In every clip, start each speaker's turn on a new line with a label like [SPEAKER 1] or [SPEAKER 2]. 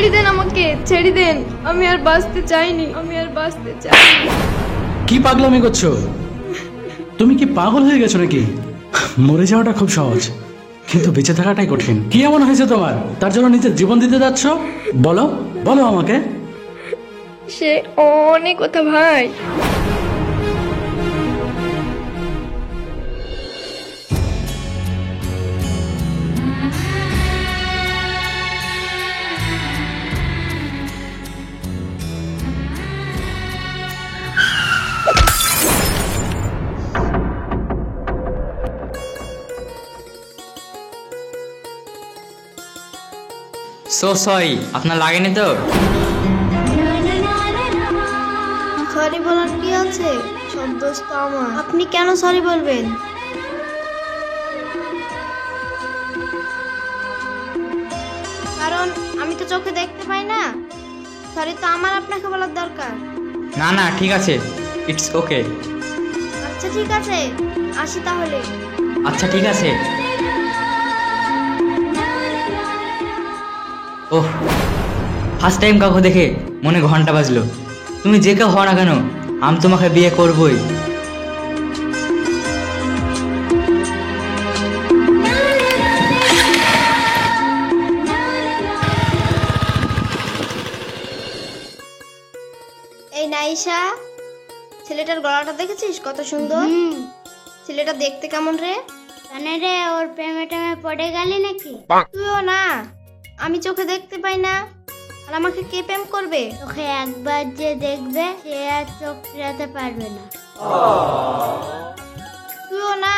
[SPEAKER 1] ছেড়ে দেন আমাকে, ছেড়ে দেন। আমি আর বাঁচতে চাইনি, আমি আর বাঁচতে চাইনি।
[SPEAKER 2] কি পাগলামি করছো? তুমি কি পাগল হয়ে গেছো নাকি? মরে যাওয়াটা খুব সহজ, কিন্তু বেঁচে থাকাটাই কঠিন। কি এমন হয়েছে তোমার তার জন্য নিজের জীবন দিতে যাচ্ছ? বলো বলো আমাকে।
[SPEAKER 1] সে অনেক কথা ভাই।
[SPEAKER 3] সো সরি, আপনার লাগেনি তো?
[SPEAKER 4] সরি বলার কি আছে? সব দোষ তো আমার। আপনি কেন সরি বলবেন? কারণ আমি তো চোখে দেখতে পাই না। সরি তো আমার আপনাকে বলার দরকার।
[SPEAKER 3] না না, ঠিক আছে, ইটস ওকে।
[SPEAKER 4] আচ্ছা ঠিক আছে, আসি তাহলে।
[SPEAKER 3] আচ্ছা ঠিক আছে। ওহ, ফার্স্ট টাইম কাউকে দেখে মনে ঘন্টা বাজলো। তুমি যে কেউ হও না কেন, আমি তোমাকে বিয়ে করবই।
[SPEAKER 4] এই নাইশা, ছেলেটার গলাটা দেখেছিস কত সুন্দর? ছেলেটা দেখতে কেমন রে?
[SPEAKER 5] জানে রে, ওর প্রেমে টেমে পড়ে গেলি নাকি?
[SPEAKER 4] তুইও না, আমি চোখে দেখতে পাই না, আর আমাকে কে প্রেম করবে?
[SPEAKER 5] তোকে একবার যে দেখবে সে আর চোখ ফেরাতে পারবে না।
[SPEAKER 4] তুইও না,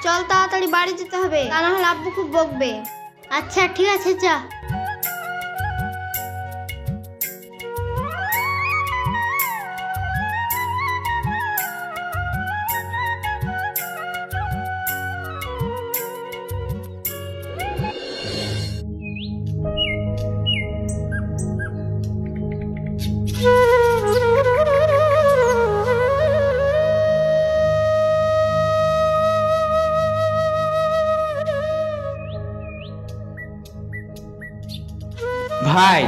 [SPEAKER 4] চল তাড়াতাড়ি বাড়ি যেতে হবে, তা না হলে আব্বু খুব বকবে।
[SPEAKER 5] আচ্ছা ঠিক আছে, যা।
[SPEAKER 3] ভাই,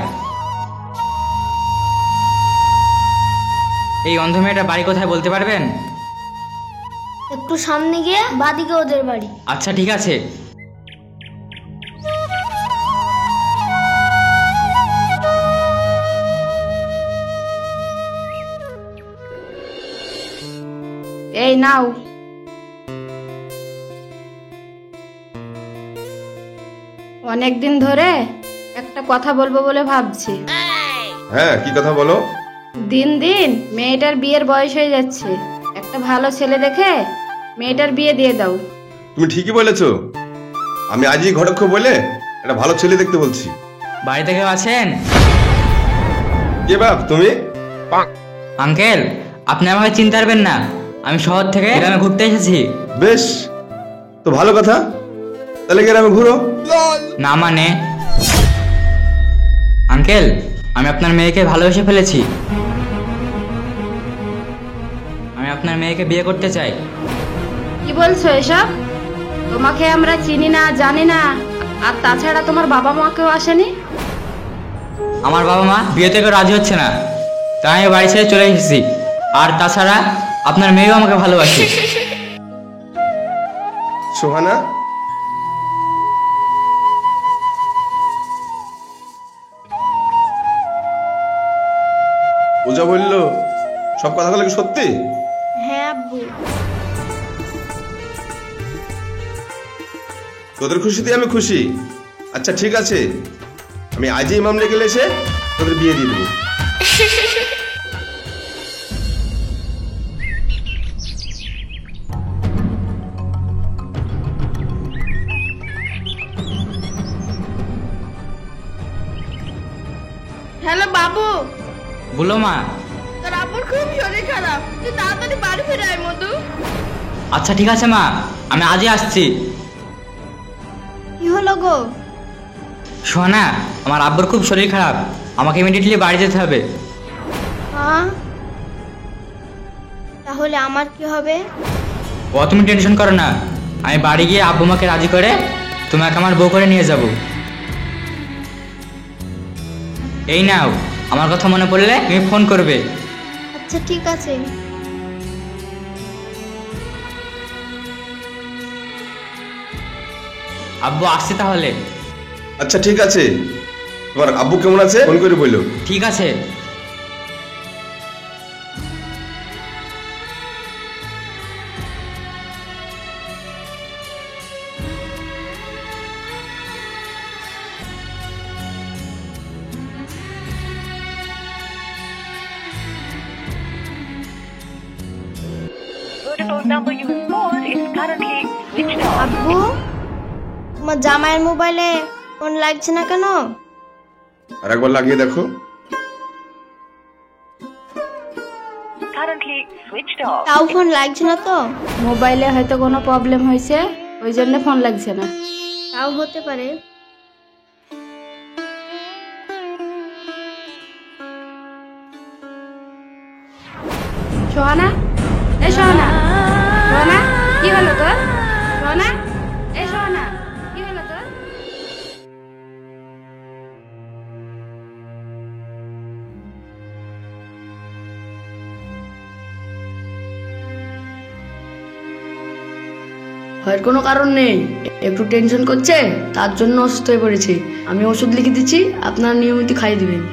[SPEAKER 3] এই অন্ধ মেয়েটা বাড়ি কোথায় বলতে পারবেন?
[SPEAKER 5] একটু সামনে গিয়ে বাদিকে ওদের বাড়ি।
[SPEAKER 3] আচ্ছা ঠিক আছে।
[SPEAKER 1] এই নাও। অনেকদিন ধরে একটা কথা বলবো বলে ভাবছি।
[SPEAKER 6] হ্যাঁ, কি কথা বলো?
[SPEAKER 1] দিন দিন মেয়েটার বিয়ের বয়স হয়ে যাচ্ছে। একটা ভালো ছেলে দেখে মেয়েটার বিয়ে দিয়ে দাও।
[SPEAKER 6] তুমি ঠিকই বলেছো। আমি আজই ঘটক বলে একটা ভালো ছেলে দেখতে বলছি।
[SPEAKER 3] বাড়িতে কেউ আছেন?
[SPEAKER 6] কে বাপ তুমি?
[SPEAKER 3] আঙ্কেল, আপনি আমাকে চিনতে পারবেন না। আমি শহর থেকে গ্রামে ঘুরতে এসেছি।
[SPEAKER 6] বেশ, তো ভালো কথা, তাহলে গ্রামে ঘুরো।
[SPEAKER 3] না মানে, আঙ্কেল, আমি আপনার মেয়েকে ভালোবেসে ফেলেছি। আমি আপনার মেয়েকে বিয়ে করতে চাই।
[SPEAKER 1] কি বলছো এসব? তোমাকে আমরা চিনি না, জানি না, আর তাছাড়া তোমার বাবা মা কেউ আসেনি।
[SPEAKER 3] আমার বাবা মা বিয়েতে কেউ রাজি হচ্ছে না, তাই আমি বাড়ি ছেড়ে চলে এসেছি। আর তাছাড়া আপনার মেয়েও আমাকে ভালোবাসে।
[SPEAKER 6] সোহানা, পূজা বললো সব কথাগুলো কি সত্যি?
[SPEAKER 4] হ্যাঁ আব্বু।
[SPEAKER 6] তোদের খুশিতে আমি খুশি। আচ্ছা ঠিক আছে, আমি আজই ইমাম রেখে এসে তোদের বিয়ে দিয়ে দেবো।
[SPEAKER 4] হ্যালো বাবু।
[SPEAKER 3] বলো মা।
[SPEAKER 4] তোর আব্বুর খুব শরীর খারাপ, তুই তাড়াতাড়ি বাড়ি ফিরে আয় মধু।
[SPEAKER 3] আচ্ছা ঠিক আছে মা, আমি আজই আসছি।
[SPEAKER 4] কি হলো গো?
[SPEAKER 3] সোহানা, আমার আব্বুর খুব শরীর খারাপ, আমাকে ইমিডিয়েটলি বাড়ি যেতে হবে।
[SPEAKER 4] হ্যাঁ, তাহলে আমার কি হবে?
[SPEAKER 3] ও তুমি টেনশন করো না, আমি বাড়ি গিয়ে আব্বু মাকে রাজি করে তোমাকে আমার বউ করে নিয়ে যাব। এই নাও, আমার কথা মনে পড়লে তুমি ফোন করবে।
[SPEAKER 4] আচ্ছা ঠিক আছে।
[SPEAKER 3] আব্বু আসছে তাহলে।
[SPEAKER 6] আচ্ছা ঠিক আছে, তোমার আব্বু কেমন আছে ফোন করে বললো।
[SPEAKER 3] ঠিক আছে।
[SPEAKER 7] Vodafone number you have called is currently switched off.
[SPEAKER 4] আব্বু, তোমার জামাইয়ের মোবাইলে ফোন লাগছে না কেন?
[SPEAKER 6] আর একবার লাগিয়ে দেখো।
[SPEAKER 7] Currently switched off.
[SPEAKER 4] তাও ফোন লাগছে না তো?
[SPEAKER 1] মোবাইলে হয়তো কোনো প্রবলেম হয়েছে, ওই জন্য ফোন লাগছে না।
[SPEAKER 4] তাও হতে পারে।
[SPEAKER 1] সোহানা, এই সোহানা, সোহানা কি হলো তোর? সোহানা, এই সোহানা কি হলো তোর?
[SPEAKER 8] ভয়ের কোনো কারণ নেই, একটু টেনশন করছে তার জন্য অসুস্থ হয়ে পড়েছে। আমি ওষুধ লিখে দিচ্ছি, আপনারা নিয়মিত খাইয়ে দিবেন।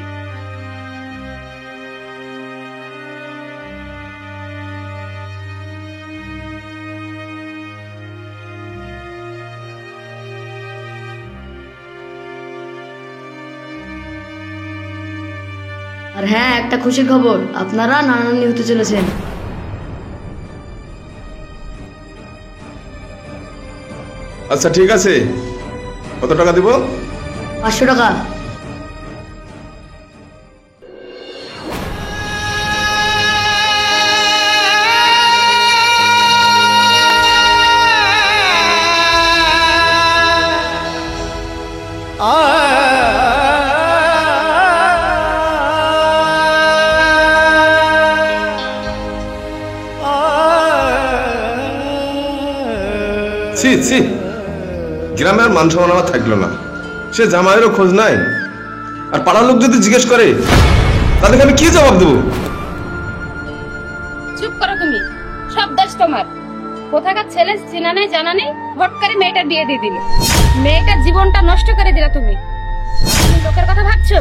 [SPEAKER 8] আর হ্যাঁ, একটা খুশির খবর, আপনারা নানানানি হতে চলেছেন।
[SPEAKER 6] আচ্ছা ঠিক আছে, কত টাকা দিব?
[SPEAKER 8] 500 টাকা।
[SPEAKER 6] ছি ছি, গ্রামে আর মান সম্মান আমার থাকলো না। সে জামাইয়েরও খোঁজ নাই, আর পাড়ার লোক যদি জিজ্ঞেস করে তাদেরকে আমি কি জবাব দেবো?
[SPEAKER 1] চুপ করো তুমি, সব দোষ তোমার। কোথাকার ছেলে চেনা নেই জানা নেই, হট করে মেয়েটার বিয়ে দিয়ে দিলে। মেয়েটার জীবনটা নষ্ট করে দিলা তুমি। তুমি লোকের কথা ভাবছো?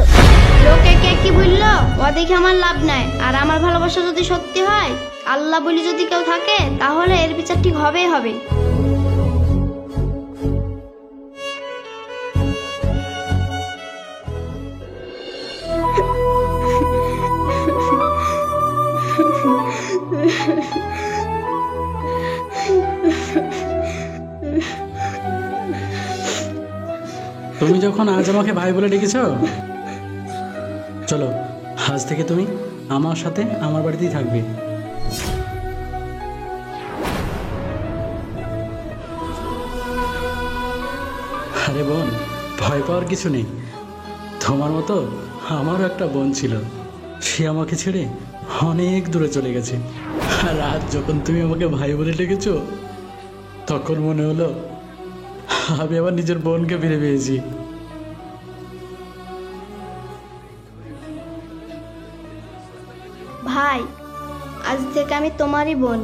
[SPEAKER 4] লোকে কে কি বললো ও দেখে আমার লাভ নাই। আর আমার ভালোবাসা যদি সত্যি হয়, আল্লাহ বলি যদি কেউ থাকে, তাহলে এর বিচার ঠিক হবেই হবে।
[SPEAKER 2] তুমি যখন আজ আমাকে ভাই বলে ডেকেছ, চলো আজ থেকে তুমি আমার সাথে আমার বাড়িতেই থাকবে। আরে বোন, ভয় পাওয়ার কিছু নেই। তোমার মতো আমারও একটা বোন ছিল, সে আমাকে ছেড়ে অনেক দূরে চলে গেছে। আর আজ যখন তুমি আমাকে ভাই বলে ডেকেছো, তখন মনে হলো আমি আবার নিজের বোনকে ফিরে পেয়েছি।
[SPEAKER 4] ভাই, আজ থেকে আমি তোমারই বোন।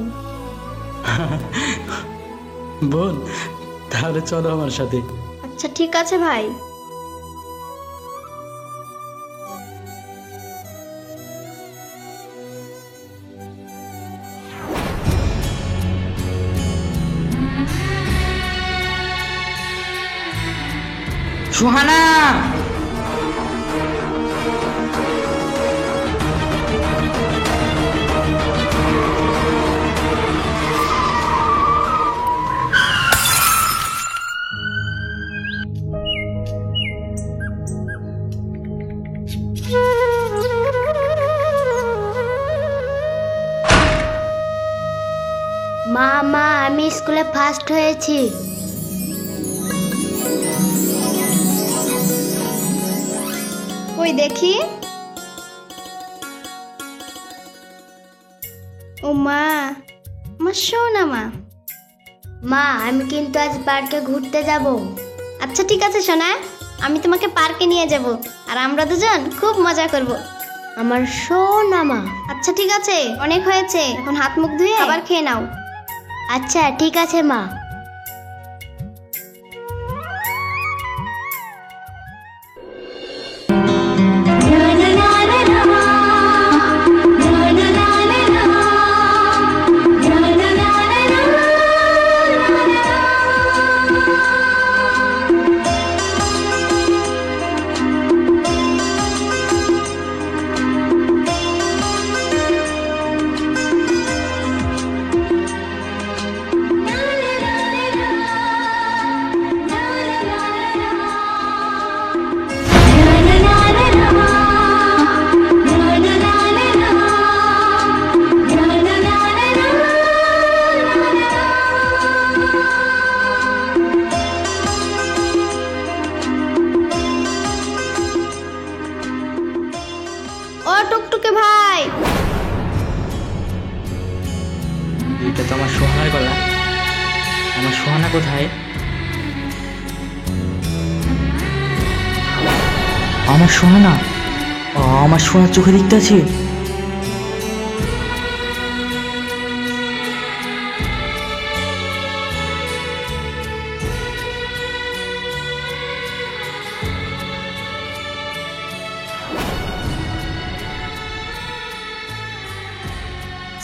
[SPEAKER 2] বোন, তাহলে চলো আমার সাথে।
[SPEAKER 4] আচ্ছা ঠিক আছে ভাই।
[SPEAKER 3] সুহানা,
[SPEAKER 5] মা মা, আমি স্কুলে ফার্স্ট হয়েছি।
[SPEAKER 4] ওই দেখি। ও মা, আমার শোনা মা।
[SPEAKER 5] মা, আমি কিন্তু আজ পার্কে ঘুরতে যাব।
[SPEAKER 4] আচ্ছা ঠিক আছে সোনা, আমি তোমাকে পার্কে নিয়ে যাব আর আমরা দুজন খুব মজা করব। আমার সোনা মা। আচ্ছা ঠিক আছে, অনেক হয়েছে, এখন হাত মুখ ধুয়ে আবার খেয়ে নাও।
[SPEAKER 5] আচ্ছা ঠিক আছে মা।
[SPEAKER 4] ও টুকটুকে ভাই,
[SPEAKER 3] এটা তো আমার সোহানার গলা। আমার সোহানা কোথায়? আমার সোহানা, আমার সোনার চোখে দেখতে আছে।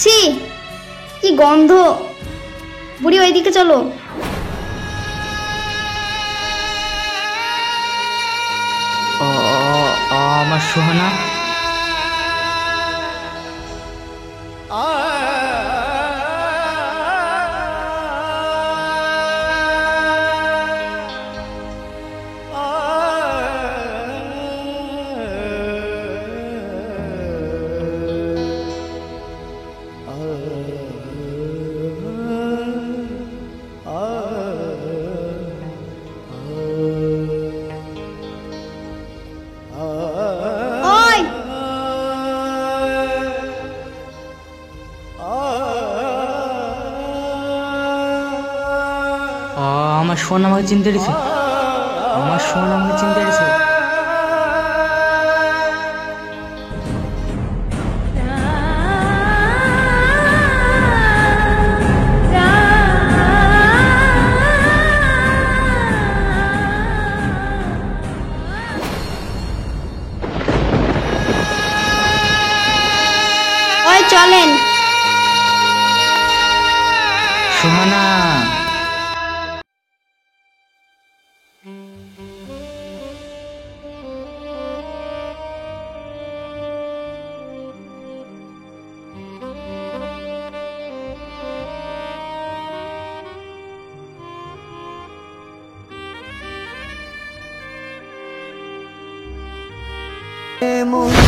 [SPEAKER 4] ছি কি গন্ধ। বুড়ি ওইদিকে চলো।
[SPEAKER 3] আমার সোহানা।
[SPEAKER 4] ওই
[SPEAKER 3] আমার সোহানা আমাকে চিনতে পেরেছে। আমার সোহানা আমাকে চিনতে পেরেছে।
[SPEAKER 4] ওই চলেন।
[SPEAKER 3] সোহানা।
[SPEAKER 9] মন